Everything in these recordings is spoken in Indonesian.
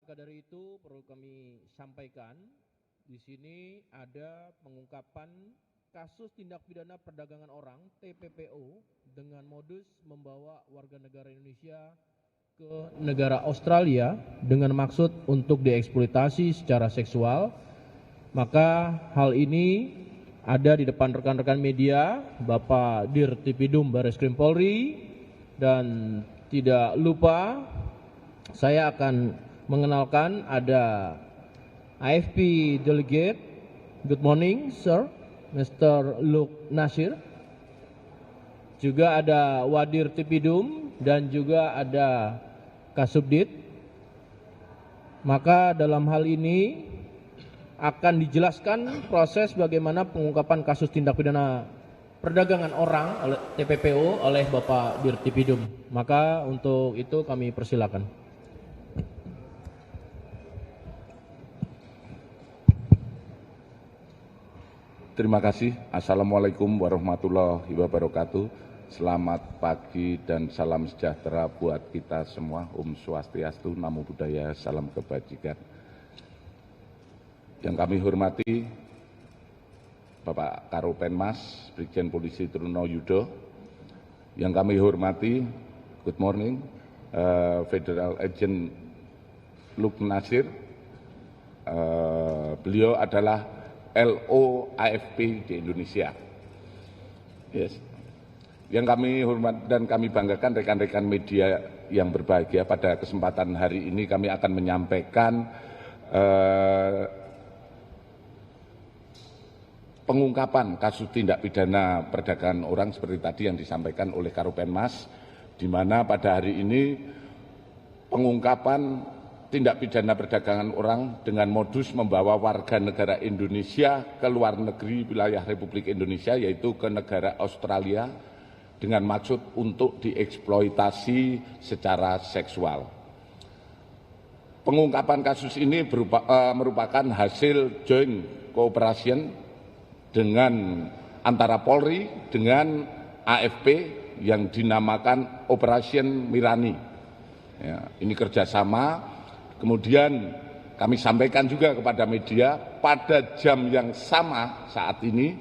Maka dari itu perlu kami sampaikan, di sini ada pengungkapan kasus tindak pidana perdagangan orang (TPPO) dengan modus membawa warga negara Indonesia ke negara Australia dengan maksud untuk dieksploitasi secara seksual. Maka hal ini ada di depan rekan-rekan media, Bapak Dirtipidum Barreskrim Polri, dan tidak lupa saya akan mengenalkan ada AFP Delegate. Good morning, sir, Mr. Luke Nasir. Juga ada Wadir Tipidum dan juga ada Kasubdit. Maka dalam hal ini akan dijelaskan proses bagaimana pengungkapan kasus tindak pidana perdagangan orang oleh TPPO oleh Bapak Dirtipidum. Maka untuk itu kami persilakan. Terima kasih. Assalamualaikum warahmatullahi wabarakatuh. Selamat pagi dan salam sejahtera buat kita semua. Om Swastiastu, Namo Buddhaya, salam kebajikan. Yang kami hormati Bapak Karopenmas, Brigjen Polisi Truno Yudo. Yang kami hormati, good morning, Federal Agent Luke Nasir. Beliau adalah LO AFP di Indonesia. Yes. Yang kami hormat dan kami banggakan rekan-rekan media yang berbahagia, pada kesempatan hari ini kami akan menyampaikan pengungkapan kasus tindak pidana perdagangan orang seperti tadi yang disampaikan oleh Karopenmas, di mana pada hari ini pengungkapan tindak pidana perdagangan orang dengan modus membawa warga negara Indonesia ke luar negeri wilayah Republik Indonesia, yaitu ke negara Australia, dengan maksud untuk dieksploitasi secara seksual. Pengungkapan kasus ini merupakan hasil joint cooperation dengan antara Polri dengan AFP yang dinamakan Operation Mirani. Ya, ini kerjasama. Kemudian kami sampaikan juga kepada media, pada jam yang sama saat ini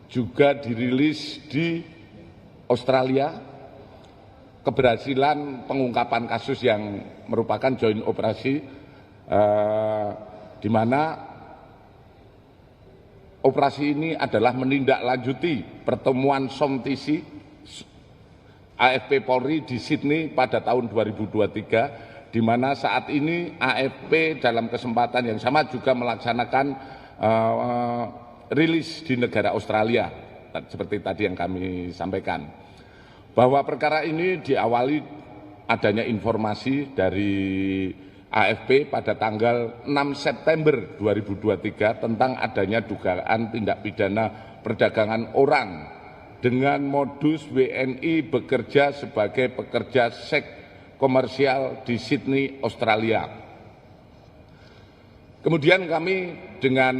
juga dirilis di Australia keberhasilan pengungkapan kasus yang merupakan joint operasi, di mana operasi ini adalah menindaklanjuti pertemuan SOMTC AFP Polri di Sydney pada tahun 2023, di mana saat ini AFP dalam kesempatan yang sama juga melaksanakan rilis di negara Australia, seperti tadi yang kami sampaikan. Bahwa perkara ini diawali adanya informasi dari AFP pada tanggal 6 September 2023 tentang adanya dugaan tindak pidana perdagangan orang dengan modus WNI bekerja sebagai pekerja seks komersial di Sydney, Australia. Kemudian kami dengan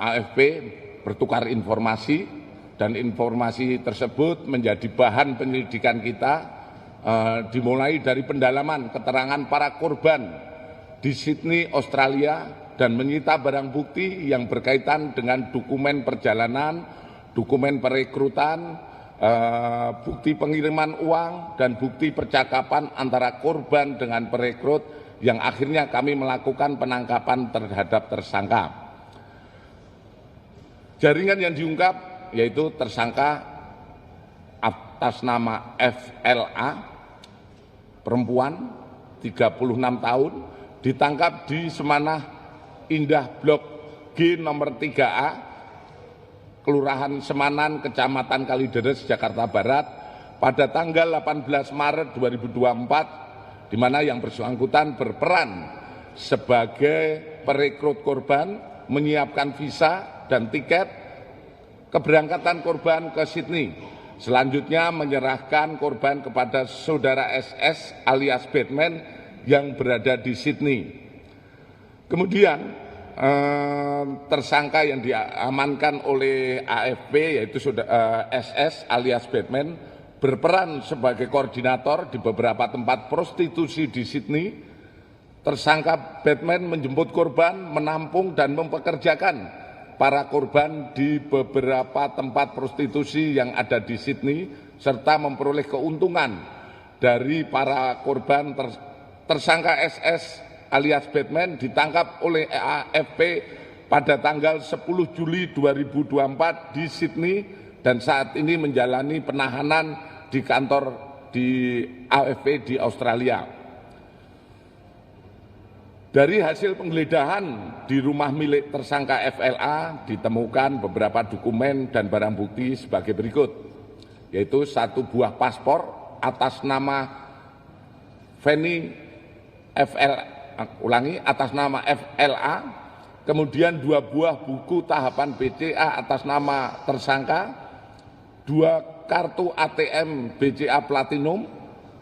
AFP bertukar informasi, dan informasi tersebut menjadi bahan penyelidikan kita, dimulai dari pendalaman keterangan para korban di Sydney, Australia, dan menyita barang bukti yang berkaitan dengan dokumen perjalanan, dokumen perekrutan, bukti pengiriman uang, dan bukti percakapan antara korban dengan perekrut, yang akhirnya kami melakukan penangkapan terhadap tersangka. Jaringan yang diungkap yaitu tersangka atas nama FLA, perempuan 36 tahun, ditangkap di Semanah Indah Blok G nomor 3A, Kelurahan Semanan, Kecamatan Kalideres, Jakarta Barat, pada tanggal 18 Maret 2024, di mana yang bersangkutan berperan sebagai perekrut korban, menyiapkan visa dan tiket keberangkatan korban ke Sydney. Selanjutnya menyerahkan korban kepada saudara SS alias Batman yang berada di Sydney. Kemudian tersangka yang diamankan oleh AFP yaitu SS alias Batman berperan sebagai koordinator di beberapa tempat prostitusi di Sydney tersangka Batman menjemput korban, menampung dan mempekerjakan para korban di beberapa tempat prostitusi yang ada di Sydney, serta memperoleh keuntungan dari para korban. Tersangka SS alias Batman ditangkap oleh AFP pada tanggal 10 Juli 2024 di Sydney dan saat ini menjalani penahanan di kantor di AFP di Australia. Dari hasil penggeledahan di rumah milik tersangka FLA ditemukan beberapa dokumen dan barang bukti sebagai berikut, yaitu 1 buah paspor atas nama atas nama FLA, kemudian 2 buah buku tahapan BCA atas nama tersangka, 2 kartu ATM BCA Platinum,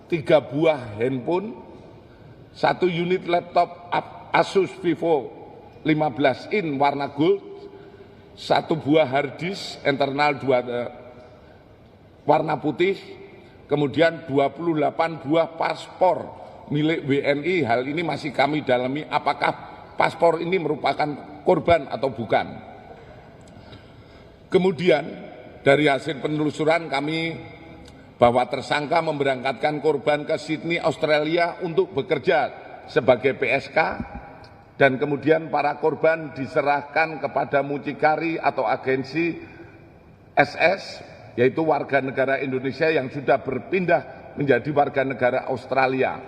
3 buah handphone, 1 unit laptop Asus Vivo 15 in warna gold, 1 buah hard disk internal warna putih, kemudian 28 buah paspor milik WNI. Hal ini masih kami dalami apakah paspor ini merupakan korban atau bukan. Kemudian dari hasil penelusuran kami bahwa tersangka memberangkatkan korban ke Sydney, Australia untuk bekerja sebagai PSK dan kemudian para korban diserahkan kepada mucikari atau agensi SS, yaitu warga negara Indonesia yang sudah berpindah menjadi warga negara Australia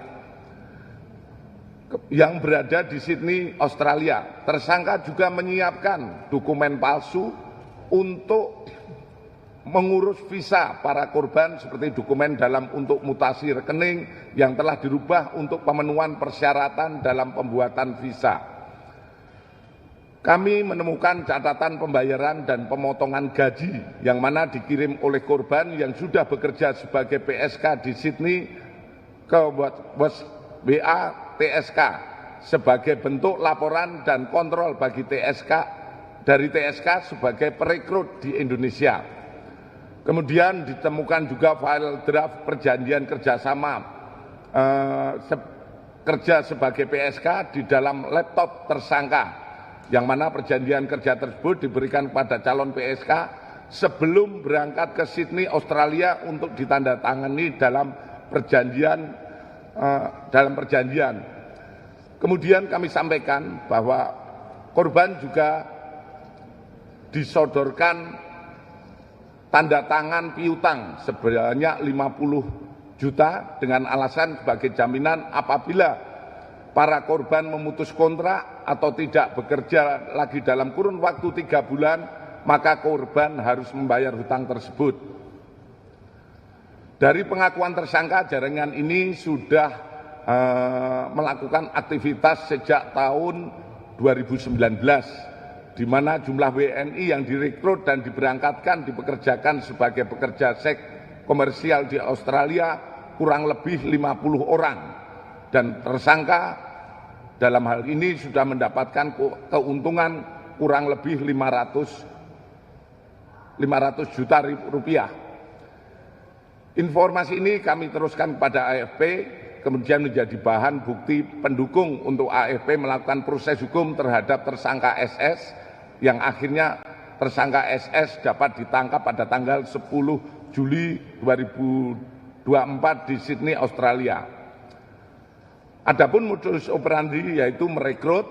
yang berada di Sydney, Australia. Tersangka juga menyiapkan dokumen palsu untuk mengurus visa para korban seperti dokumen untuk mutasi rekening yang telah dirubah untuk pemenuhan persyaratan dalam pembuatan visa. Kami menemukan catatan pembayaran dan pemotongan gaji yang mana dikirim oleh korban yang sudah bekerja sebagai PSK di Sydney ke WA TSK sebagai bentuk laporan dan kontrol bagi TSK dari TSK sebagai perekrut di Indonesia. Kemudian ditemukan juga file draft perjanjian kerjasama kerja sebagai PSK di dalam laptop tersangka, yang mana perjanjian kerja tersebut diberikan kepada calon PSK sebelum berangkat ke Sydney, Australia untuk ditandatangani dalam perjanjian. Kemudian kami sampaikan bahwa korban juga disodorkan tanda tangan piutang sebanyak 50 juta dengan alasan sebagai jaminan apabila para korban memutus kontrak atau tidak bekerja lagi dalam kurun waktu 3 bulan, maka korban harus membayar hutang tersebut. Dari pengakuan tersangka, jaringan ini sudah melakukan aktivitas sejak tahun 2019. Di mana jumlah WNI yang direkrut dan diberangkatkan dipekerjakan sebagai pekerja seks komersial di Australia kurang lebih 50 orang. Dan tersangka dalam hal ini sudah mendapatkan keuntungan kurang lebih 500 juta rupiah. Informasi ini kami teruskan kepada AFP, kemudian menjadi bahan bukti pendukung untuk AFP melakukan proses hukum terhadap tersangka SS, yang akhirnya tersangka SS dapat ditangkap pada tanggal 10 Juli 2024 di Sydney, Australia. Adapun modus operandi yaitu merekrut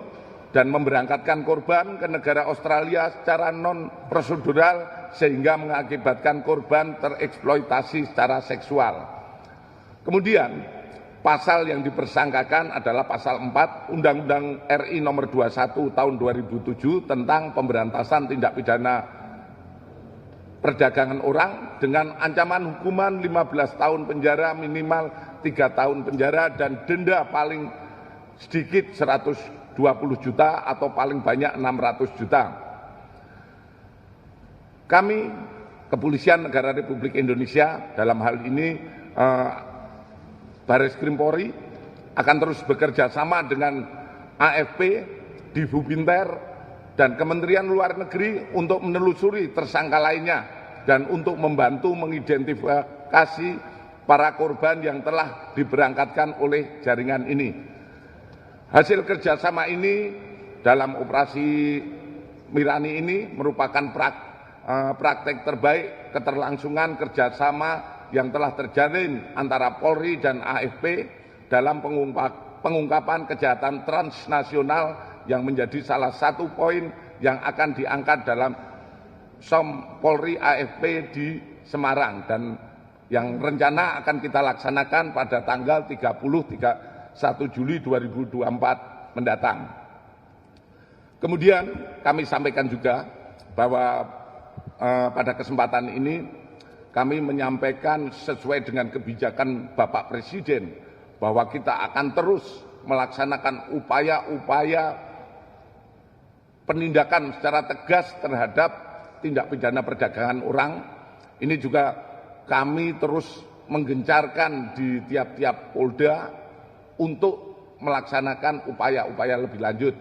dan memberangkatkan korban ke negara Australia secara non-prosedural sehingga mengakibatkan korban tereksploitasi secara seksual. Kemudian pasal yang dipersangkakan adalah pasal 4 Undang-Undang RI nomor 21 tahun 2007 tentang pemberantasan tindak pidana perdagangan orang dengan ancaman hukuman 15 tahun penjara, minimal 3 tahun penjara dan denda paling sedikit 120 juta atau paling banyak 600 juta. Kami, Kepolisian Negara Republik Indonesia, dalam hal ini Baris Krim Polri, akan terus bekerja sama dengan AFP, Divubinter, dan Kementerian Luar Negeri untuk menelusuri tersangka lainnya dan untuk membantu mengidentifikasi para korban yang telah diberangkatkan oleh jaringan ini. Hasil kerjasama ini dalam operasi Mirani ini merupakan praktek terbaik keterlangsungan kerjasama yang telah terjalin antara Polri dan AFP dalam pengungkapan kejahatan transnasional yang menjadi salah satu poin yang akan diangkat dalam SOM Polri AFP di Semarang dan yang rencana akan kita laksanakan pada tanggal 1 Juli 2024 mendatang. Kemudian kami sampaikan juga bahwa pada kesempatan ini kami menyampaikan sesuai dengan kebijakan Bapak Presiden bahwa kita akan terus melaksanakan upaya-upaya penindakan secara tegas terhadap tindak pidana perdagangan orang. Ini juga kami terus menggencarkan di tiap-tiap polda untuk melaksanakan upaya-upaya lebih lanjut.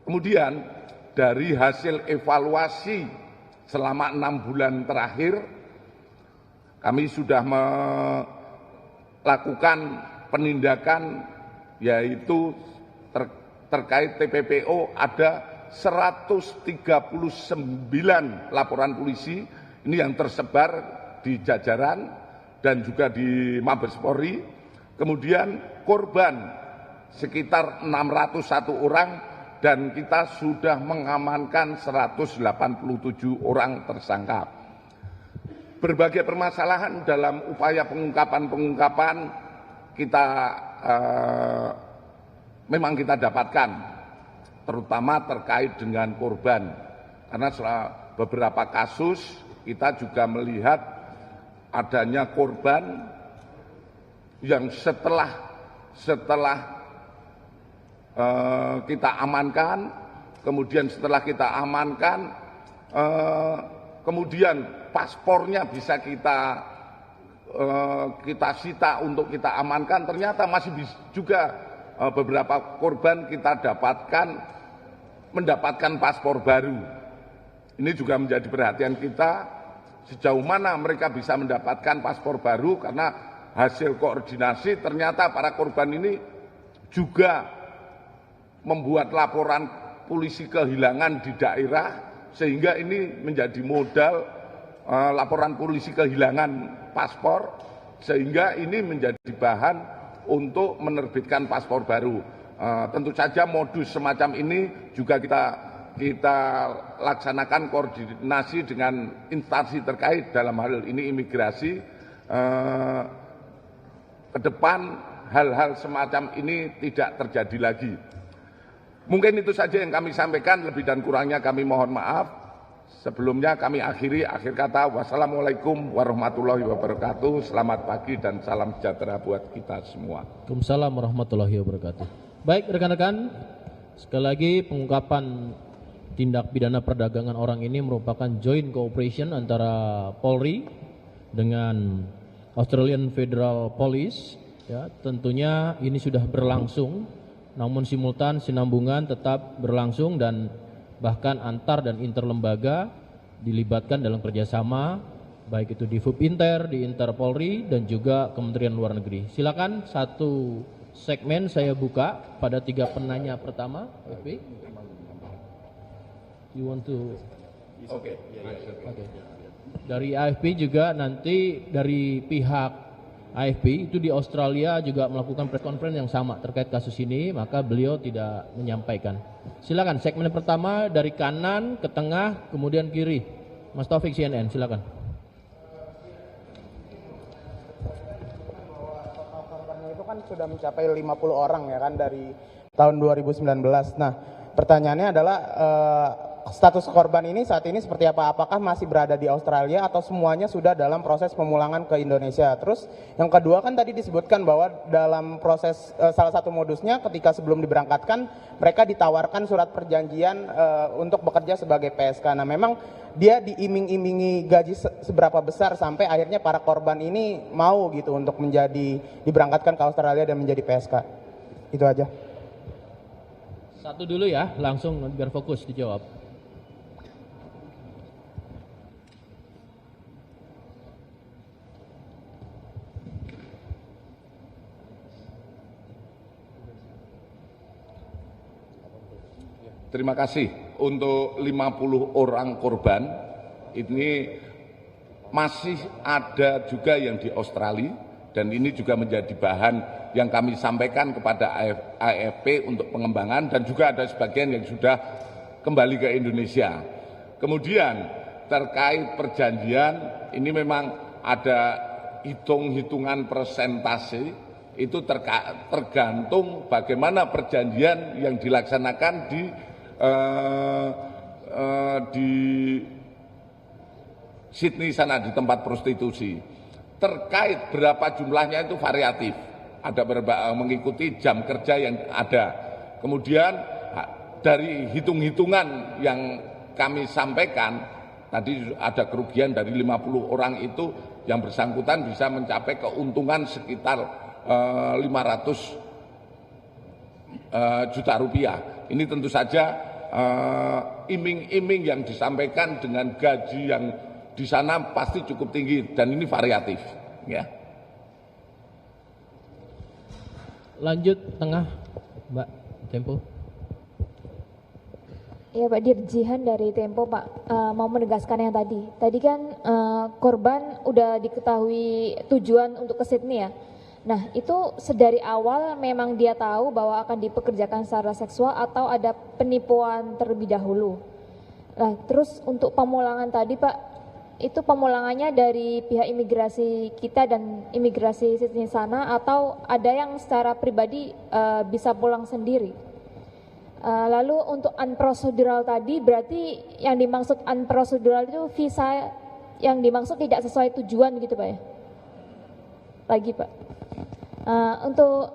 Kemudian dari hasil evaluasi selama 6 bulan terakhir, kami sudah melakukan penindakan yaitu terkait TPPO ada 139 laporan polisi, ini yang tersebar di jajaran dan juga di Mabes Polri. Kemudian korban sekitar 601 orang dan kita sudah mengamankan 187 orang tersangka. Berbagai permasalahan dalam upaya pengungkapan kita memang kita dapatkan, terutama terkait dengan korban. Karena beberapa kasus kita juga melihat adanya korban yang setelah kita amankan, kemudian setelah kita amankan, kemudian paspornya bisa kita sita untuk kita amankan, ternyata masih juga beberapa korban kita mendapatkan paspor baru. Ini juga menjadi perhatian kita sejauh mana mereka bisa mendapatkan paspor baru, karena hasil koordinasi ternyata para korban ini juga membuat laporan polisi kehilangan di daerah, sehingga ini menjadi modal laporan polisi kehilangan paspor, sehingga ini menjadi bahan untuk menerbitkan paspor baru. Tentu saja modus semacam ini juga kita laksanakan koordinasi dengan instansi terkait, dalam hal ini imigrasi. Ke depan hal-hal semacam ini tidak terjadi lagi. Mungkin itu saja yang kami sampaikan, lebih dan kurangnya kami mohon maaf. Sebelumnya kami akhiri akhir kata, wassalamualaikum warahmatullahi wabarakatuh, selamat pagi dan salam sejahtera buat kita semua. Waalaikumsalam warahmatullahi wabarakatuh. Baik rekan-rekan, sekali lagi pengungkapan tindak pidana perdagangan orang ini merupakan joint cooperation antara Polri dengan Australian Federal Police. Ya, tentunya ini sudah berlangsung, namun simultan sinambungan tetap berlangsung dan bahkan antar dan interlembaga dilibatkan dalam kerjasama, baik itu di Fupinter, di Interpolri, dan juga Kementerian Luar Negeri. Silakan satu segmen saya buka pada 3 penanya pertama. FB, you want to? Oke. Dari AFP juga nanti dari pihak AFP itu di Australia juga melakukan press conference yang sama terkait kasus ini, maka beliau tidak menyampaikan. Silakan segmen pertama dari kanan ke tengah kemudian kiri. Mas Taufik CNN, silakan. Korbannya itu kan sudah mencapai 50 orang ya kan dari tahun 2019. Nah, pertanyaannya adalah status korban ini saat ini seperti apa? Apakah masih berada di Australia atau semuanya sudah dalam proses pemulangan ke Indonesia? Terus yang kedua kan tadi disebutkan bahwa dalam proses salah satu modusnya ketika sebelum diberangkatkan mereka ditawarkan surat perjanjian untuk bekerja sebagai PSK. Nah, memang dia diiming-imingi gaji seberapa besar sampai akhirnya para korban ini mau gitu untuk diberangkatkan ke Australia dan menjadi PSK. Itu aja. Satu dulu ya, langsung biar fokus dijawab. Terima kasih. Untuk 50 orang korban ini masih ada juga yang di Australia, dan ini juga menjadi bahan yang kami sampaikan kepada AFP untuk pengembangan, dan juga ada sebagian yang sudah kembali ke Indonesia. Kemudian terkait perjanjian, ini memang ada hitung-hitungan persentase, itu tergantung bagaimana perjanjian yang dilaksanakan di Sydney sana, di tempat prostitusi. Terkait berapa jumlahnya itu variatif, ada beberapa mengikuti jam kerja yang ada. Kemudian dari hitung-hitungan yang kami sampaikan, tadi ada kerugian dari 50 orang itu yang bersangkutan bisa mencapai keuntungan sekitar 500 juta rupiah. Ini tentu saja iming-iming yang disampaikan dengan gaji yang di sana pasti cukup tinggi, dan ini variatif. Ya. Lanjut tengah, Mbak Tempo. Ya Pak Dirjihan dari Tempo, Pak, mau menegaskan yang tadi. Tadi kan korban udah diketahui tujuan untuk ke Sydney ya. Nah itu sedari awal memang dia tahu bahwa akan dipekerjakan secara seksual atau ada penipuan terlebih dahulu. Nah terus untuk pemulangan tadi Pak, itu pemulangannya dari pihak imigrasi kita dan imigrasi Sydney sana, atau ada yang secara pribadi bisa pulang sendiri? Lalu untuk unprocedural tadi, berarti yang dimaksud unprocedural itu visa yang dimaksud tidak sesuai tujuan gitu Pak ya? Lagi Pak, untuk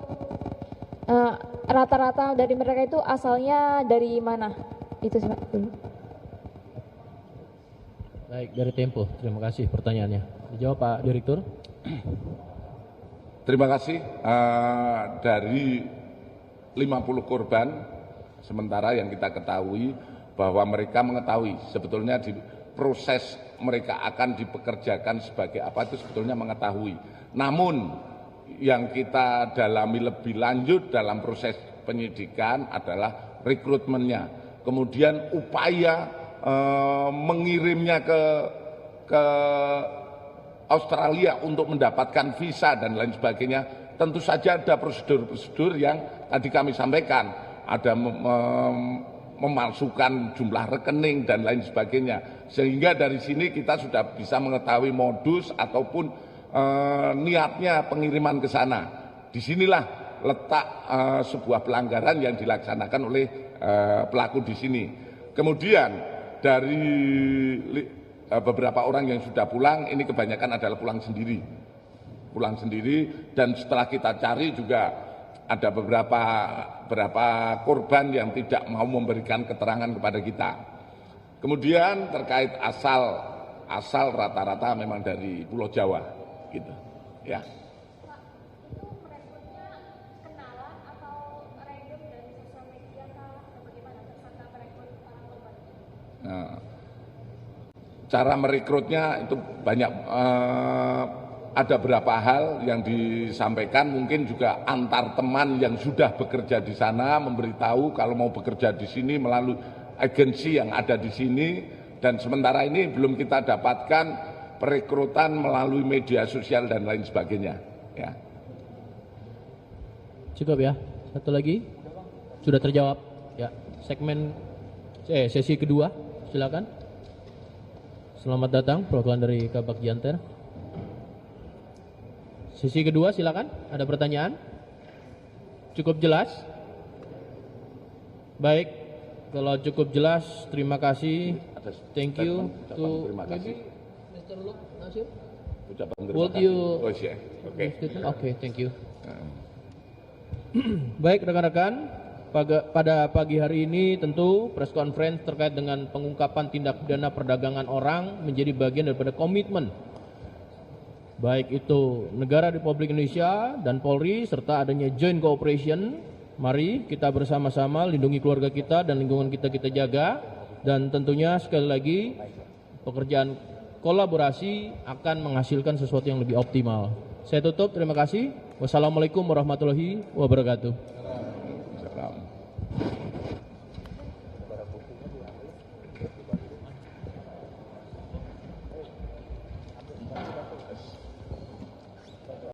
rata-rata dari mereka itu asalnya dari mana? Itu sih Pak dulu. Baik, dari Tempo, terima kasih pertanyaannya. Dijawab Pak Direktur. Terima kasih. Dari 50 korban, sementara yang kita ketahui bahwa mereka mengetahui sebetulnya di proses mereka akan dipekerjakan sebagai apa itu sebetulnya mengetahui. Namun yang kita dalami lebih lanjut dalam proses penyidikan adalah rekrutmennya, kemudian upaya mengirimnya ke Australia untuk mendapatkan visa dan lain sebagainya. Tentu saja ada prosedur-prosedur yang tadi kami sampaikan, ada memalsukan jumlah rekening dan lain sebagainya, sehingga dari sini kita sudah bisa mengetahui modus ataupun niatnya pengiriman ke sana. Disinilah letak sebuah pelanggaran yang dilaksanakan oleh pelaku di sini. Kemudian dari beberapa orang yang sudah pulang, ini kebanyakan adalah pulang sendiri, dan setelah kita cari juga ada beberapa korban yang tidak mau memberikan keterangan kepada kita. Kemudian terkait asal rata-rata memang dari Pulau Jawa, gitu, ya. Nah, cara merekrutnya itu banyak, ada beberapa hal yang disampaikan, mungkin juga antar teman yang sudah bekerja di sana memberitahu kalau mau bekerja di sini melalui agensi yang ada di sini, dan sementara ini belum kita dapatkan perekrutan melalui media sosial dan lain sebagainya. Ya. Cukup ya. Satu lagi sudah terjawab. Ya. Segmen sesi kedua. Silakan. Selamat datang perwakilan dari Kabak Janter. Sesi kedua silakan. Ada pertanyaan? Cukup jelas? Baik. Kalau cukup jelas, terima kasih. Thank you to Mr. Luke Nasir. Would you? Okay, thank you. Baik rekan-rekan. Pada pagi hari ini tentu press conference terkait dengan pengungkapan tindak pidana perdagangan orang menjadi bagian daripada komitmen baik itu negara Republik Indonesia dan Polri serta adanya joint cooperation. Mari kita bersama-sama lindungi keluarga kita dan lingkungan kita jaga, dan tentunya sekali lagi pekerjaan kolaborasi akan menghasilkan sesuatu yang lebih optimal. Saya tutup, terima kasih. Wassalamualaikum warahmatullahi wabarakatuh.